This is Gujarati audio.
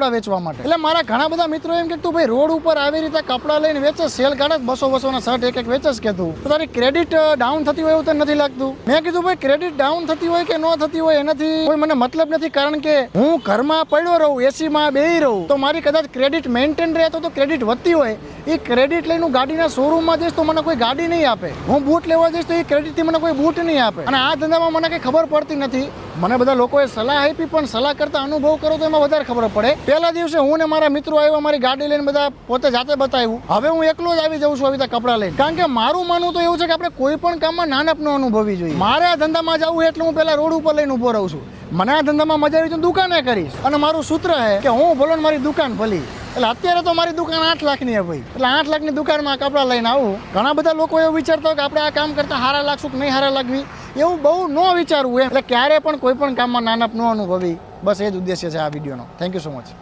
કપડાં વેચવા માટે. એટલે મારા ઘણા બધા મિત્રો એમ કે તું ભાઈ રોડ ઉપર આવી રીતે કપડાં લઈને વેચે, સેલ કાઢે 200 ના શર્ટ એક વેચે કે તું, તો તારી ક્રેડિટ ડાઉન થતી હોય એવું તને નથી લાગતું? મેં કીધું ભાઈ ક્રેડિટ ડાઉન થતી હોય કે ન થતી હોય એનાથી કોઈ મને મતલબ નથી, કારણ કે હું ઘરમાં પડ્યો રહું, એસીમાં બેહી રહું તો મારી કદાચ ક્રેડિટ મેન્ટેન રહે તો ક્રેડિટ વધતી હોય. એ ક્રેડિટ લઈને હું ગાડીના શોરૂમમાં જઈશ તો મને કોઈ ગાડી નહીં આપે. હું બૂટ લેવા જઈશ તો એ ક્રેડિટથી મને કોઈ બૂટ નહીં આપે. અને આ ધંધામાં મને કંઈ ખબર પડતી નથી. મને બધા લોકોએ સલાહ આપી, પણ સલાહ કરતા અનુભવ કરો તો એમાં વધારે ખબર પડે. પહેલા દિવસે હું ને મારા મિત્રો આવ્યા, મારી ગાડી લઈને બધા પોતે જાતે બતાવ્યું. હવે હું એકલો જ આવી જાઉં છું આવી રીતે કપડાં લઈને, કારણ કે મારું માનવું તો એવું છે કે આપણે કોઈ પણ કામમાં નાનપણો અનુભવવી જોઈએ. મારે આ ધંધામાં જવું એટલે હું પહેલા રોડ ઉપર લઈને ઊભો રહું છું. મને આ ધંધામાં મજા આવી તો દુકાને કરીશ. અને મારું સૂત્ર છે કે હું ભલો ને મારી દુકાન ભલી. એટલે અત્યારે તો મારી દુકાન 8 લાખની છે ભાઈ. એટલે 8 લાખની દુકાનમાં કપડાં લઈને આવું. ઘણા બધા લોકો એવું વિચારતા હોય કે આપણે આ કામ કરતા હારા લાગશું કે નહીં હારા લાગવી, એવું બહુ ન વિચારવું એમ. એટલે ક્યારે પણ કોઈ પણ કામમાં નાનપ ન અનુભવી. બસ એ જ ઉદ્દેશ્ય છે આ વિડીયોનો. Thank you so much.